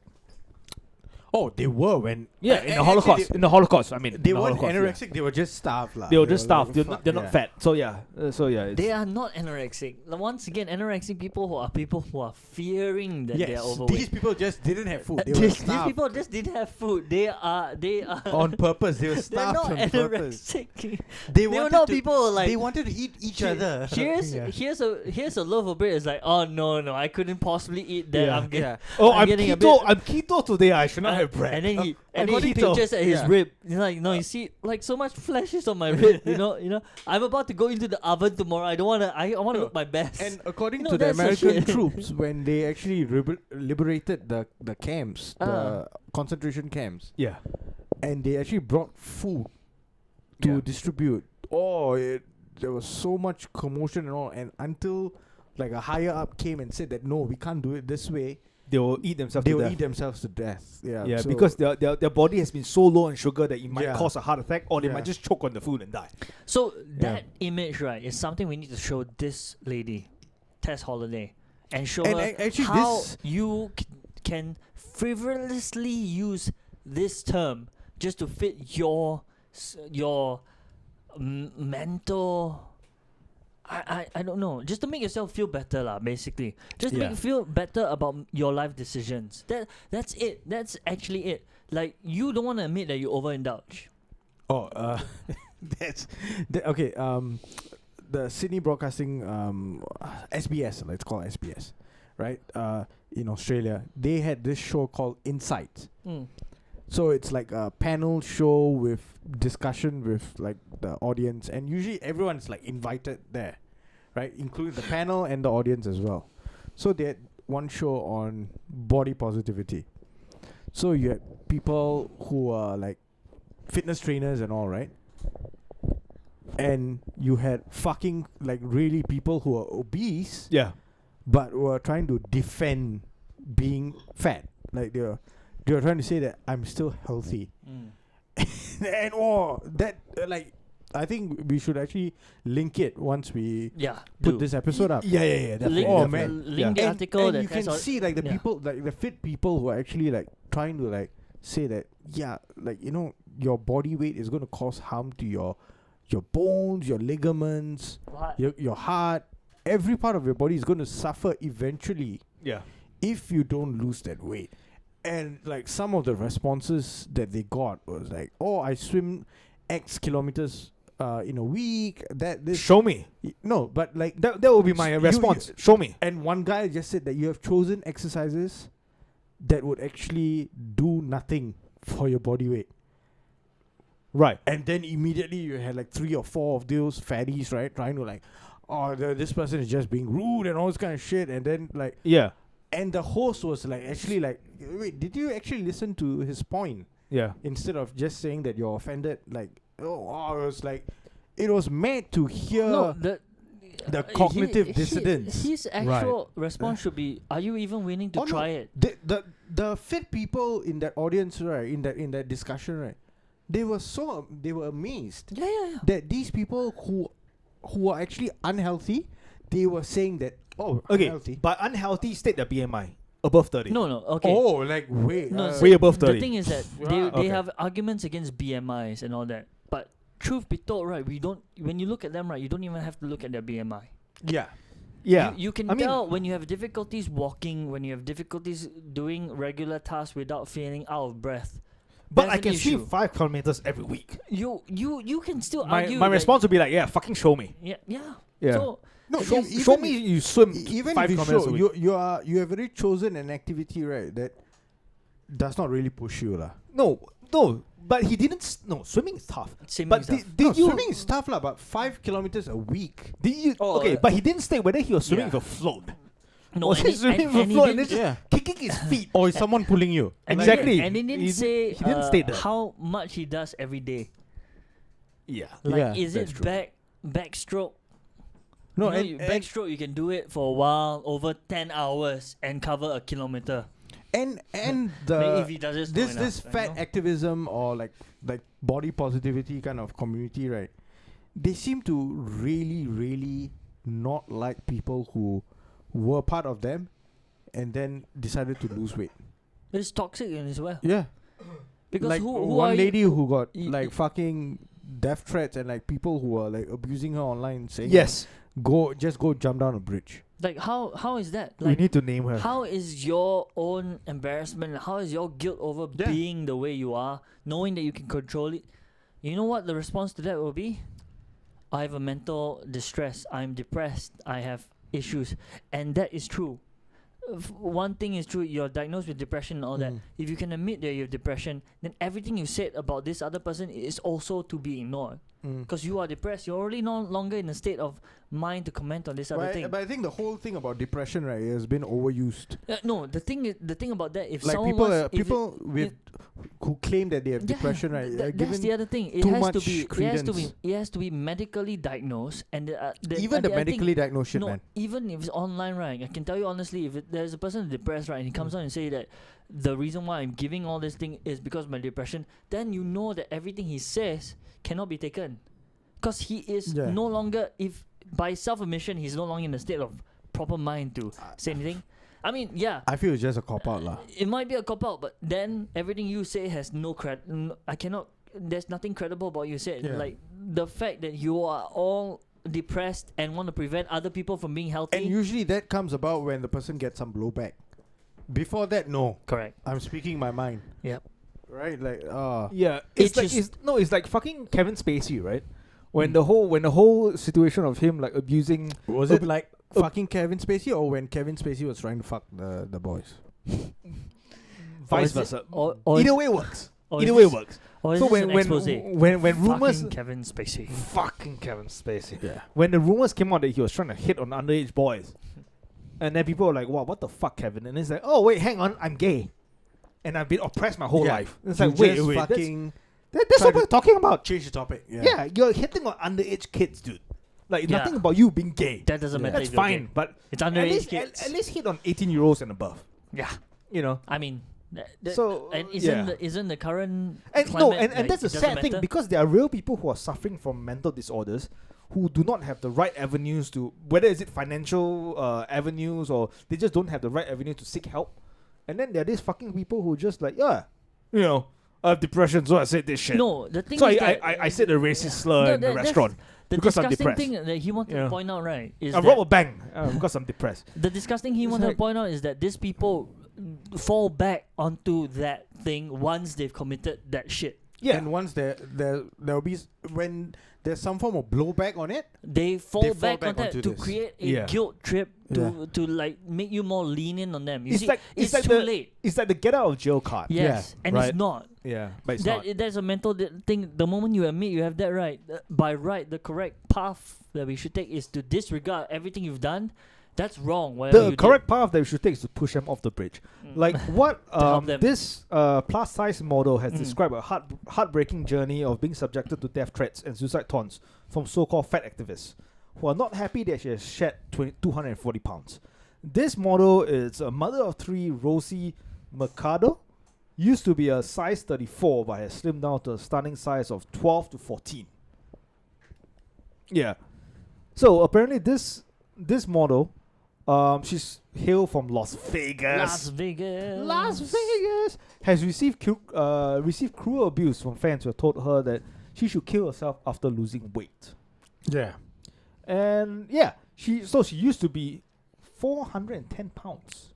Speaker 2: Oh, they were when
Speaker 1: In the
Speaker 2: actually
Speaker 1: Holocaust. In the Holocaust, I mean,
Speaker 2: They
Speaker 1: in the
Speaker 2: weren't
Speaker 1: Holocaust,
Speaker 2: anorexic.
Speaker 1: yeah.
Speaker 2: They were just starved, lah.
Speaker 1: They were just
Speaker 2: like,
Speaker 1: starved. They're
Speaker 2: fuck,
Speaker 1: not
Speaker 2: yeah.
Speaker 1: fat. So yeah. It's,
Speaker 3: They are not anorexic. Once again, anorexic people who are fearing that they are
Speaker 2: Yes,
Speaker 3: overweight.
Speaker 2: these people just didn't have food. They were
Speaker 3: These
Speaker 2: starved
Speaker 3: people just didn't have food. They are
Speaker 2: on purpose. They were
Speaker 3: they're
Speaker 2: starved
Speaker 3: not
Speaker 2: on purpose.
Speaker 3: anorexic.
Speaker 2: They
Speaker 3: were
Speaker 2: wanted
Speaker 3: not
Speaker 2: to,
Speaker 3: people like
Speaker 2: they wanted to eat each other.
Speaker 3: Here's
Speaker 2: Yeah.
Speaker 3: here's a loaf of bread. It's like, oh no, I couldn't possibly eat that.
Speaker 1: Yeah.
Speaker 3: I'm getting
Speaker 2: Yeah.
Speaker 1: Oh,
Speaker 3: I'm
Speaker 1: I'm
Speaker 3: getting a
Speaker 1: keto.
Speaker 3: bit-
Speaker 1: I'm keto today. I should not have bread.
Speaker 3: And then he
Speaker 1: according to-
Speaker 3: pictures at his
Speaker 2: yeah.
Speaker 3: rib. He's like, no, you see, like so much flesh is on my rib. You know. I'm about to go into the oven tomorrow. I don't wanna. I want to
Speaker 2: No.
Speaker 3: look my best.
Speaker 2: And according
Speaker 3: No,
Speaker 2: to the
Speaker 3: that's the
Speaker 2: American
Speaker 3: shit.
Speaker 2: troops, when they actually liberated the camps, the concentration camps,
Speaker 1: Yeah.
Speaker 2: and they actually brought food to
Speaker 1: Yeah.
Speaker 2: distribute. Oh, there was so much commotion and all, and until like a higher up came and said that no, we can't do it this way.
Speaker 1: They will eat themselves
Speaker 2: They
Speaker 1: to
Speaker 2: will
Speaker 1: death.
Speaker 2: eat themselves to death. Yeah,
Speaker 1: Yeah,
Speaker 2: so-
Speaker 1: because their body has been so low in sugar that it might
Speaker 2: Yeah.
Speaker 1: cause a heart attack, or they
Speaker 2: Yeah.
Speaker 1: might just choke on the food and die.
Speaker 3: So that image, right, is something we need to show this lady, Tess Holliday, and show
Speaker 2: And
Speaker 3: her
Speaker 2: actually
Speaker 3: how
Speaker 2: this-
Speaker 3: you can frivolously use this term just to fit your mental. I don't know, just to make yourself feel better lah, basically, just to make
Speaker 1: Yeah.
Speaker 3: you feel better about your life decisions. That's it. That's actually it. Like, you don't want to admit that you overindulge.
Speaker 2: Oh, that's okay. The Sydney Broadcasting, SBS, let's call it SBS, right? In Australia, they had this show called Insight.
Speaker 3: Mm.
Speaker 2: So it's like a panel show with discussion with like the audience, and usually everyone's like invited there, right? Including the panel and the audience as well. So they had one show on body positivity. So you had people who are like fitness trainers and all, right? And you had fucking like really people who are obese,
Speaker 1: Yeah.
Speaker 2: but were trying to defend being fat. Like they were trying to say that I'm still healthy. And that like I think we should actually link it once we
Speaker 3: Yeah.
Speaker 2: put this episode up.
Speaker 1: Yeah.
Speaker 3: Link,
Speaker 2: Oh,
Speaker 3: the,
Speaker 2: man.
Speaker 3: link the
Speaker 2: And,
Speaker 3: article
Speaker 2: and
Speaker 3: that
Speaker 2: you can
Speaker 3: Tess
Speaker 2: see like the
Speaker 3: yeah.
Speaker 2: people, like the fit people who are actually like trying to like say that like your body weight is going to cause harm to your bones, your ligaments,
Speaker 3: What?
Speaker 2: your heart. Every part of your body is going to suffer eventually
Speaker 1: Yeah.
Speaker 2: if you don't lose that weight. And like some of the responses that they got was like, oh, I swim X kilometers in a week.
Speaker 1: Show me.
Speaker 2: No, but like
Speaker 1: That will be my response. Show me.
Speaker 2: and one guy just said that you have chosen exercises that would actually do nothing for your body weight.
Speaker 1: Right.
Speaker 2: And then immediately you had like 3 or 4 of those fatties, right? Trying to like, oh, this person is just being rude and all this kind of shit. And then like,
Speaker 1: Yeah.
Speaker 2: and the host was like, actually like, wait, did you actually listen to his point?
Speaker 1: Yeah.
Speaker 2: Instead of just saying that you're offended, like, it was like, it was made to hear
Speaker 3: No,
Speaker 2: the cognitive dissonance.
Speaker 3: His actual response should be, "Are you even willing to
Speaker 2: Oh, no.
Speaker 3: try it?"
Speaker 2: The fit people in that audience, right, in that discussion, right, they were amazed
Speaker 3: Yeah.
Speaker 2: that these people who are actually unhealthy, they were saying that
Speaker 1: Okay.
Speaker 2: unhealthy.
Speaker 1: But unhealthy state the BMI above 30.
Speaker 3: No. Okay.
Speaker 2: Oh, like wait,
Speaker 3: No,
Speaker 1: way above 30.
Speaker 3: The thing is that they
Speaker 1: Okay.
Speaker 3: have arguments against BMIs and all that. But truth be told, right, we don't. When you look at them, right, you don't even have to look at their BMI.
Speaker 2: yeah.
Speaker 1: Yeah.
Speaker 3: You can
Speaker 1: I mean-
Speaker 3: tell when you have difficulties walking, when you have difficulties doing regular tasks without feeling out of breath.
Speaker 1: But
Speaker 3: That's
Speaker 1: I
Speaker 3: an
Speaker 1: can swim
Speaker 3: issue.
Speaker 1: 5 kilometers every week.
Speaker 3: You can still
Speaker 1: My
Speaker 3: argue.
Speaker 1: my
Speaker 3: that-
Speaker 1: response would be like, yeah, fucking show me.
Speaker 3: Yeah.
Speaker 1: Yeah.
Speaker 3: So
Speaker 2: No,
Speaker 1: Show,
Speaker 2: even
Speaker 1: show me you swim
Speaker 2: even
Speaker 1: 5
Speaker 2: if you
Speaker 1: kilometers a
Speaker 2: show
Speaker 1: week.
Speaker 2: you have already chosen an activity, right, that does not really push you, lah.
Speaker 1: No, but he didn't. No, swimming is tough.
Speaker 3: swimming
Speaker 1: But
Speaker 3: stuff.
Speaker 1: did you?
Speaker 2: Swimming is tough, lah, but 5 kilometers a week.
Speaker 1: Did you?
Speaker 3: Oh,
Speaker 1: okay, but he didn't state whether he was swimming
Speaker 3: Yeah.
Speaker 1: with a float.
Speaker 3: No,
Speaker 1: Was
Speaker 3: and
Speaker 1: he
Speaker 3: he-
Speaker 1: swimming
Speaker 3: and-
Speaker 1: with a
Speaker 3: and he
Speaker 1: float and then
Speaker 3: didn't-
Speaker 1: just
Speaker 2: Yeah.
Speaker 1: kicking his feet?
Speaker 2: Or is someone pulling you?
Speaker 3: And he
Speaker 1: Exactly.
Speaker 3: didn't- And he didn't say
Speaker 1: he didn't state that.
Speaker 3: how much he does every day.
Speaker 1: Yeah.
Speaker 3: Like,
Speaker 2: Yeah,
Speaker 3: is
Speaker 2: that's
Speaker 3: it
Speaker 2: true.
Speaker 3: backstroke?
Speaker 2: No,
Speaker 3: Backstroke, you can do it for a while, over 10 hours, and cover a kilometer.
Speaker 2: And
Speaker 3: Maybe
Speaker 2: the
Speaker 3: if he does it slow
Speaker 2: this
Speaker 3: enough,
Speaker 2: this
Speaker 3: you
Speaker 2: fat
Speaker 3: know?
Speaker 2: activism or like body positivity kind of community, right? They seem to really not like people who were part of them and then decided to lose weight.
Speaker 3: It's toxic in as well.
Speaker 2: Yeah.
Speaker 3: Because
Speaker 2: Like
Speaker 3: who
Speaker 2: one
Speaker 3: are
Speaker 2: lady
Speaker 3: you?
Speaker 2: who got
Speaker 3: y-
Speaker 2: like fucking death threats and like people who are like abusing her online saying
Speaker 1: Yes,
Speaker 2: go jump down a bridge.
Speaker 3: Like how is that?
Speaker 1: we
Speaker 3: Like
Speaker 1: need to name her.
Speaker 3: how is your own embarrassment? How is your guilt over
Speaker 2: Yeah.
Speaker 3: being the way you are, knowing that you can control it? You know what the response to that will be? I have a mental distress. I'm depressed. I have issues, and that is true. One thing is true. You're diagnosed with depression and all that.
Speaker 2: Mm.
Speaker 3: If you can admit that you have depression, then everything you said about this other person is also to be ignored.
Speaker 2: Mm.
Speaker 3: Because you are depressed, you're already no longer in a state of mind to comment on this other thing.
Speaker 2: But I think the whole thing about depression, right, has been overused.
Speaker 3: No, the thing about that, if
Speaker 2: Like
Speaker 3: someone
Speaker 2: people,
Speaker 3: wants, if it-
Speaker 2: people with who claim that they have
Speaker 3: Yeah,
Speaker 2: depression, right, are
Speaker 3: that's
Speaker 2: given
Speaker 3: the other thing. It
Speaker 2: too
Speaker 3: has to
Speaker 2: much
Speaker 3: be.
Speaker 2: credence.
Speaker 3: It has to be medically diagnosed, and
Speaker 2: even the
Speaker 3: I think-
Speaker 2: medically diagnosed shit,
Speaker 3: no,
Speaker 2: man.
Speaker 3: even if it's online, right? I can tell you honestly, if there's a person depressed, right, and he comes on and say that the reason why I'm giving all this thing is because of my depression, then you know that everything he says cannot be taken, because he is
Speaker 2: Yeah.
Speaker 3: no longer, if by self-admission, he's no longer in a state of proper mind to say anything. I mean, yeah,
Speaker 2: I feel it's just a cop out, lah.
Speaker 3: it might be a cop out, but then everything you say has no I cannot. There's nothing credible about you said.
Speaker 2: Yeah.
Speaker 3: Like the fact that you are all depressed and want to prevent other people from being healthy.
Speaker 2: And usually that comes about when the person gets some blowback. Before that, no.
Speaker 3: Correct.
Speaker 2: I'm speaking my mind.
Speaker 3: Yep.
Speaker 2: Right? Like,
Speaker 1: Yeah,
Speaker 3: It's
Speaker 1: it's like
Speaker 3: just-
Speaker 1: it's like fucking Kevin Spacey, right? When
Speaker 2: Mm.
Speaker 1: the whole situation of him like abusing
Speaker 2: was it like fucking Kevin Spacey or when Kevin Spacey was trying to fuck the boys?
Speaker 1: vice
Speaker 3: is it-
Speaker 1: versa.
Speaker 3: or
Speaker 1: Either
Speaker 3: is-
Speaker 1: way works.
Speaker 3: or is
Speaker 1: Either way
Speaker 3: this-
Speaker 1: works.
Speaker 3: Or is
Speaker 1: So
Speaker 3: this
Speaker 1: when
Speaker 3: an
Speaker 1: when,
Speaker 3: expose?
Speaker 1: when rumors
Speaker 3: Fucking Kevin Spacey.
Speaker 1: fucking Kevin Spacey.
Speaker 2: Yeah.
Speaker 1: When the rumors came out that he was trying to hit on underage boys, and then people were like, "Wow, what the fuck, Kevin?" And it's like, "Oh wait, hang on, I'm gay, and I've been oppressed my whole life." It's like, wait,
Speaker 2: just
Speaker 1: that's
Speaker 2: fucking
Speaker 1: what
Speaker 2: try
Speaker 1: we're talking about.
Speaker 2: change the topic.
Speaker 1: Yeah. You're hitting on underage kids, dude. Like
Speaker 3: Yeah.
Speaker 1: nothing about you being gay.
Speaker 3: That doesn't
Speaker 2: Yeah.
Speaker 3: matter.
Speaker 1: That's
Speaker 3: if you're
Speaker 1: fine,
Speaker 3: gay.
Speaker 1: but
Speaker 3: It's
Speaker 1: at
Speaker 3: underage
Speaker 1: least,
Speaker 3: kids.
Speaker 1: at least hit on 18-year-olds and above.
Speaker 3: Yeah.
Speaker 1: You know.
Speaker 3: I mean.
Speaker 1: So
Speaker 3: and
Speaker 1: yeah.
Speaker 3: isn't the current
Speaker 1: And
Speaker 3: climate,
Speaker 1: no, and
Speaker 3: like,
Speaker 1: that's the
Speaker 3: it doesn't
Speaker 1: sad thing
Speaker 3: matter?
Speaker 1: because there are real people who are suffering from mental disorders who do not have the right avenues to, whether is it financial avenues or they just don't have the right avenue to seek help. And then there are these fucking people who just like, yeah, you know, I have depression, so I said this shit.
Speaker 3: No, the thing
Speaker 1: so
Speaker 3: is
Speaker 1: I,
Speaker 3: that
Speaker 1: I said a racist slur
Speaker 3: No,
Speaker 1: in the
Speaker 3: that's-
Speaker 1: restaurant
Speaker 3: the
Speaker 1: because I'm
Speaker 3: disgusting
Speaker 1: depressed.
Speaker 3: thing that he wanted
Speaker 1: Yeah.
Speaker 3: to point out, right, is
Speaker 1: I
Speaker 3: that
Speaker 1: robbed a bank because I'm depressed.
Speaker 3: the disgusting he
Speaker 1: It's
Speaker 3: wanted to
Speaker 1: like-
Speaker 3: point out is that these people fall back onto that thing once they've committed that shit.
Speaker 1: Yeah.
Speaker 2: And once there'll be when there's some form of blowback on it.
Speaker 3: They fall
Speaker 2: fall
Speaker 3: back
Speaker 2: back
Speaker 3: on that
Speaker 2: onto
Speaker 3: to
Speaker 2: this.
Speaker 3: create a
Speaker 1: Yeah.
Speaker 3: guilt trip to
Speaker 2: Yeah.
Speaker 3: to like make you more lenient on them. You
Speaker 1: It's
Speaker 3: see,
Speaker 1: like-
Speaker 3: it's
Speaker 1: it's like
Speaker 3: too
Speaker 1: the-
Speaker 3: late.
Speaker 1: It's like the get out of jail card.
Speaker 3: Yes, and
Speaker 1: right.
Speaker 3: it's not.
Speaker 1: Yeah, but it's
Speaker 3: That
Speaker 1: not.
Speaker 3: that's a mental thing. The moment you admit you have that right, by right, the correct path that we should take is to disregard everything you've done. That's wrong. Whatever
Speaker 1: The
Speaker 3: you
Speaker 1: correct path that we should take is to push them off the bridge.
Speaker 3: did.
Speaker 1: Like what
Speaker 3: help them.
Speaker 1: this plus size model has
Speaker 3: Mm.
Speaker 1: described a heartbreaking journey of being subjected to death threats and suicide taunts from so-called fat activists who are not happy that she has shed 240 pounds. This model is a mother of three, Rosie Mercado, used to be a size 34 but has slimmed down to a stunning size of 12 to 14. Yeah. So apparently this model, she's hailed from Las Vegas.
Speaker 3: Las Vegas.
Speaker 1: Has received cruel abuse from fans who have told her that she should kill herself after losing weight.
Speaker 2: Yeah.
Speaker 1: And yeah, she used to be 410 pounds.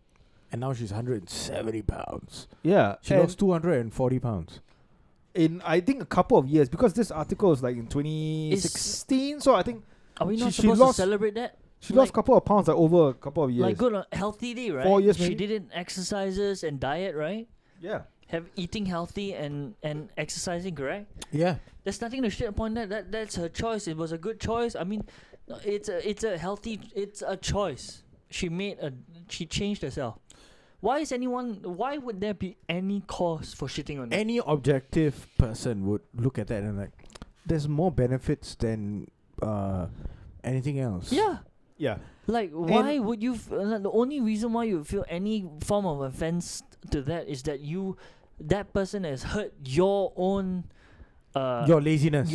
Speaker 2: And now she's 170 pounds.
Speaker 1: Yeah,
Speaker 2: She
Speaker 1: and
Speaker 2: lost 240 pounds.
Speaker 1: in I think a couple of years because this article is like in 2016. So I think
Speaker 3: Are we not
Speaker 1: She
Speaker 3: supposed
Speaker 1: lost-
Speaker 3: to celebrate that?
Speaker 1: she lost a
Speaker 3: Like-
Speaker 1: couple of pounds like over a couple of years.
Speaker 3: Like good on healthily, right?
Speaker 1: 4 years
Speaker 3: She
Speaker 1: maybe?
Speaker 3: didn't exercises and diet, right?
Speaker 1: Yeah.
Speaker 3: Have eating healthy and exercising, correct?
Speaker 2: Yeah.
Speaker 3: There's nothing to shit upon that. That's her choice. It was a good choice. I mean, no, it's a choice. She changed herself. Why would there be any cause for shitting on that?
Speaker 2: Any objective person would look at that and like, there's more benefits than anything else.
Speaker 3: Yeah.
Speaker 1: Yeah.
Speaker 3: Like, why would you? The only reason why you feel any form of offense to that is that that person has hurt your own,
Speaker 2: Your laziness.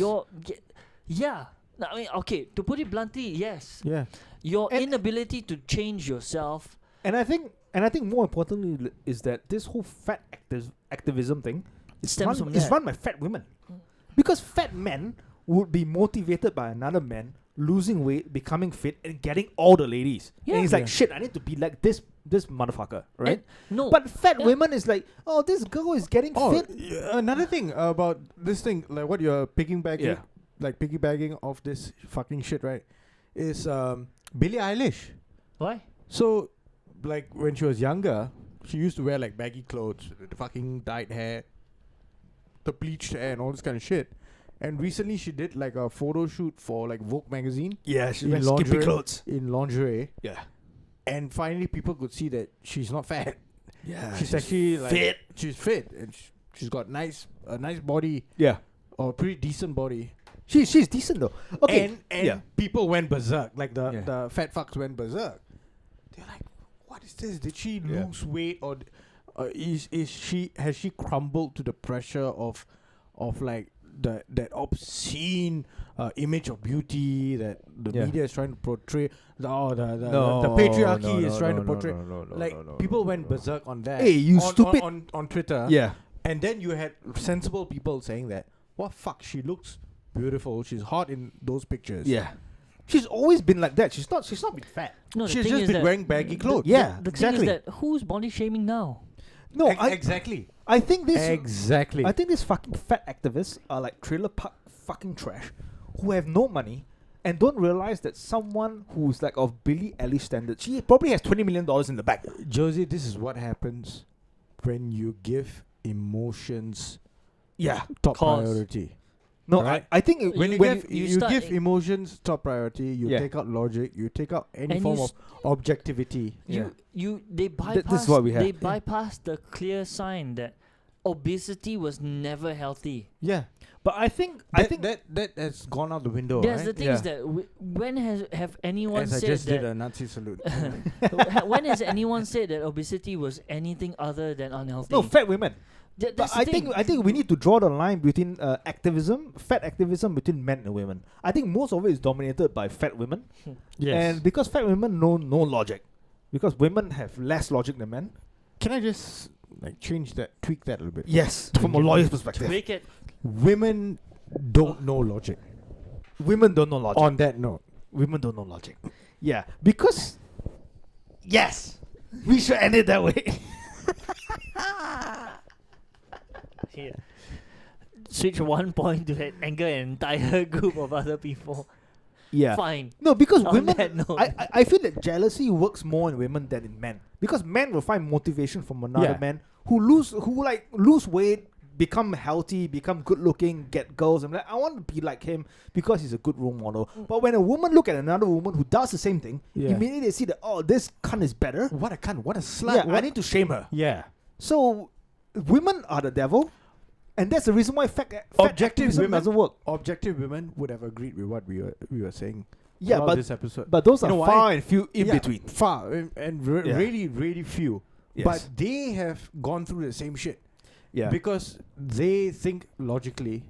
Speaker 3: yeah. I mean, okay. To put it bluntly, yes.
Speaker 2: Yeah.
Speaker 3: Your
Speaker 1: And-
Speaker 3: inability to change yourself.
Speaker 1: And I think more importantly is that this whole fat activism thing is
Speaker 3: Stems
Speaker 1: run,
Speaker 3: from
Speaker 1: is
Speaker 3: that.
Speaker 1: run by fat women, because fat men would be motivated by another man losing weight, becoming fit, and getting all the ladies.
Speaker 3: Yeah.
Speaker 1: And he's like,
Speaker 2: Yeah.
Speaker 1: shit, I need to be like this motherfucker, right?
Speaker 3: And no,
Speaker 1: But fat
Speaker 3: yeah.
Speaker 1: women is like, oh, this girl is getting fit.
Speaker 2: Another thing about this thing, like what you're piggybacking,
Speaker 1: Yeah.
Speaker 2: like piggybacking off this fucking shit, right? Is Billie Eilish.
Speaker 3: why?
Speaker 2: So, like when she was younger, she used to wear like baggy clothes, the fucking dyed hair, the bleached hair, and all this kind of shit. And recently, she did like a photo shoot for like Vogue magazine
Speaker 1: Yeah, she's
Speaker 2: In
Speaker 1: wearing skimpy
Speaker 2: lingerie.
Speaker 1: clothes.
Speaker 2: in lingerie,
Speaker 1: Yeah.
Speaker 2: and finally people could see that she's not fat.
Speaker 1: Yeah.
Speaker 2: She's actually like
Speaker 1: fit.
Speaker 2: She's fit, and she's got a nice body,
Speaker 1: Yeah.
Speaker 2: or pretty decent body.
Speaker 1: She's decent though. Okay.
Speaker 2: And
Speaker 1: yeah.
Speaker 2: people went berserk. Like the
Speaker 1: Yeah.
Speaker 2: fat fucks went berserk. They're like, "What is this? Did she
Speaker 1: Yeah.
Speaker 2: lose weight, or has she crumbled to the pressure of like that obscene image of beauty that the
Speaker 1: Yeah.
Speaker 2: media is trying to portray? The patriarchy is trying to portray.
Speaker 1: No,
Speaker 2: People went berserk on that.
Speaker 1: Hey, you
Speaker 2: on,
Speaker 1: stupid.
Speaker 2: on Twitter.
Speaker 1: Yeah.
Speaker 2: And then you had sensible people saying that, "What fuck? She looks beautiful. She's hot in those pictures."
Speaker 1: Yeah. She's always been like that. She's not been fat.
Speaker 3: No, the
Speaker 2: She's
Speaker 3: thing
Speaker 2: just
Speaker 3: is
Speaker 2: been
Speaker 3: that
Speaker 2: wearing baggy clothes.
Speaker 1: Yeah,
Speaker 3: the
Speaker 1: exactly.
Speaker 3: thing is that who's body shaming now?
Speaker 1: No,
Speaker 2: Exactly.
Speaker 1: I think this
Speaker 2: Exactly.
Speaker 1: I think these fucking fat activists are like trailer park fucking trash who have no money and don't realize that someone who's like of Billie Eilish standards, she probably has $20 million in the bank.
Speaker 2: Josie, this is what happens when you give emotions
Speaker 1: Yeah.
Speaker 2: top
Speaker 3: Cause.
Speaker 2: priority.
Speaker 1: No,
Speaker 2: Right.
Speaker 1: I think it,
Speaker 2: When
Speaker 1: when
Speaker 2: you give emotions top priority, you
Speaker 1: Yeah.
Speaker 2: take out logic, you take out any
Speaker 3: And
Speaker 2: form
Speaker 3: you
Speaker 2: of objectivity.
Speaker 1: Yeah.
Speaker 3: They bypass
Speaker 1: this is what we have.
Speaker 3: they bypass the clear sign that obesity was never healthy.
Speaker 2: Yeah.
Speaker 1: but I think
Speaker 2: that has gone out the window,
Speaker 3: Yes,
Speaker 2: right?
Speaker 3: the thing is that when have anyone
Speaker 2: As I
Speaker 3: said
Speaker 2: just did
Speaker 3: that
Speaker 2: a Nazi salute.
Speaker 3: when has anyone said that obesity was anything other than unhealthy?
Speaker 1: no fat women.
Speaker 3: That's
Speaker 1: But
Speaker 3: the
Speaker 1: I
Speaker 3: thing.
Speaker 1: think we need to draw the line between fat activism between men and women. I think most of it is dominated by fat women. And because fat women know no logic, because women have less logic than men.
Speaker 2: Can I just like tweak that a little bit?
Speaker 1: Yes, from a lawyer's perspective,
Speaker 3: Tweak it.
Speaker 2: Women don't know logic.
Speaker 1: women don't know logic.
Speaker 2: On that note,
Speaker 1: Women don't know logic. Yeah, because yes, we should end it that way.
Speaker 3: Here. Switch one point to anger an entire group of other people.
Speaker 1: Yeah.
Speaker 3: Fine.
Speaker 1: No, because
Speaker 3: On
Speaker 1: women.
Speaker 3: that note.
Speaker 1: I feel that jealousy works more in women than in men. Because men will find motivation from another
Speaker 2: Yeah.
Speaker 1: man who lose weight, become healthy, become good looking, get girls. I'm like, I want to be like him because he's a good role model. But when a woman look at another woman who does the same thing,
Speaker 2: Yeah.
Speaker 1: immediately they see that, oh, this cunt is better.
Speaker 2: what a cunt, what a slut.
Speaker 1: Yeah, I
Speaker 2: what
Speaker 1: need to shame her.
Speaker 2: yeah.
Speaker 1: So women are the devil, and that's the reason why fat
Speaker 2: Objective
Speaker 1: activism
Speaker 2: women-
Speaker 1: doesn't work.
Speaker 2: Objective women would have agreed with what we were saying.
Speaker 1: Yeah,
Speaker 2: about
Speaker 1: but
Speaker 2: this episode.
Speaker 1: but those
Speaker 2: You know
Speaker 1: are
Speaker 2: why?
Speaker 1: far and few in
Speaker 2: Yeah,
Speaker 1: between.
Speaker 2: far and
Speaker 1: Yeah.
Speaker 2: really, really few.
Speaker 1: Yes.
Speaker 2: But they have gone through the same shit.
Speaker 1: Yeah,
Speaker 2: Because they think logically,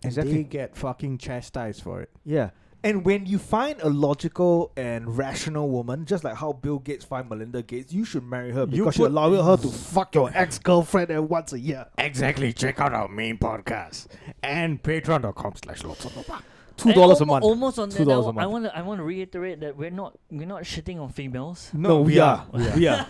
Speaker 2: and
Speaker 1: Exactly.
Speaker 2: they get fucking chastised for it.
Speaker 1: yeah. And when you find a logical and rational woman, just like how Bill Gates find Melinda Gates, you should marry her
Speaker 2: You
Speaker 1: because you
Speaker 2: put-
Speaker 1: allow her to fuck your ex-girlfriend once a year.
Speaker 2: Exactly. Check out our main podcast and patreon.com/lots
Speaker 1: $2 a month.
Speaker 3: Almost on that.
Speaker 1: $2 a
Speaker 3: I
Speaker 1: month.
Speaker 3: want to reiterate that we're not shitting on females.
Speaker 1: No, we are. We are.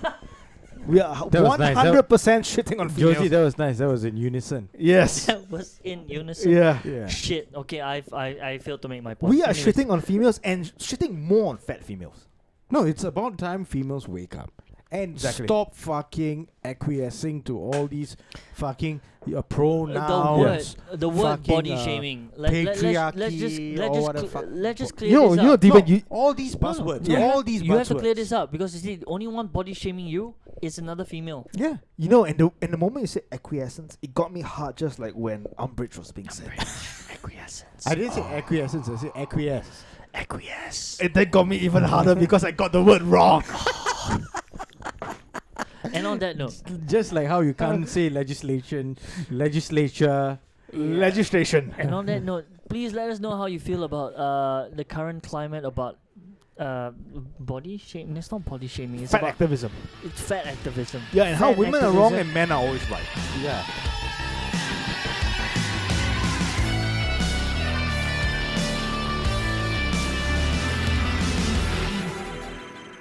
Speaker 1: We are
Speaker 2: That was nice.
Speaker 1: 100% shitting on females.
Speaker 2: Josie, that was nice. That was in unison.
Speaker 1: Yes.
Speaker 3: That was in unison.
Speaker 1: Yeah.
Speaker 2: Yeah.
Speaker 3: Shit. Okay, I failed to make my point.
Speaker 1: We are
Speaker 3: Anyways,
Speaker 1: shitting on females and shitting more on fat females.
Speaker 2: No, it's about time females wake up and
Speaker 1: Exactly.
Speaker 2: stop fucking acquiescing to all these fucking
Speaker 3: the
Speaker 2: pronouns.
Speaker 3: word
Speaker 2: fucking,
Speaker 3: body shaming. Let's
Speaker 2: patriarchy or whatever fuck.
Speaker 3: just clear
Speaker 1: You know,
Speaker 3: this
Speaker 1: you know,
Speaker 3: up.
Speaker 1: Devon, you
Speaker 2: all these
Speaker 3: No, no,
Speaker 2: buzzwords.
Speaker 3: you
Speaker 1: Yeah.
Speaker 2: All
Speaker 3: have-
Speaker 2: these
Speaker 3: You have to clear
Speaker 2: buzzwords.
Speaker 3: this up because you see, the only one body shaming you is another female.
Speaker 2: Yeah.
Speaker 1: you know, and the moment you said acquiescence, it got me hard, just like when Umbridge was being said.
Speaker 3: Acquiescence.
Speaker 2: I didn't say acquiescence. I said acquiesce.
Speaker 3: acquiesce.
Speaker 1: It then got me even harder because I got the word wrong.
Speaker 3: And on that note,
Speaker 2: Just like how you can't say legislation, legislature.
Speaker 1: Legislation.
Speaker 3: and on that note, please let us know how you feel about the current climate about body shaming. It's not body shaming. It's
Speaker 1: Fat
Speaker 3: about
Speaker 1: activism.
Speaker 3: it's fat activism.
Speaker 1: Yeah, and how
Speaker 3: Fat
Speaker 1: women are wrong
Speaker 3: activism.
Speaker 1: and men are always right.
Speaker 2: Yeah.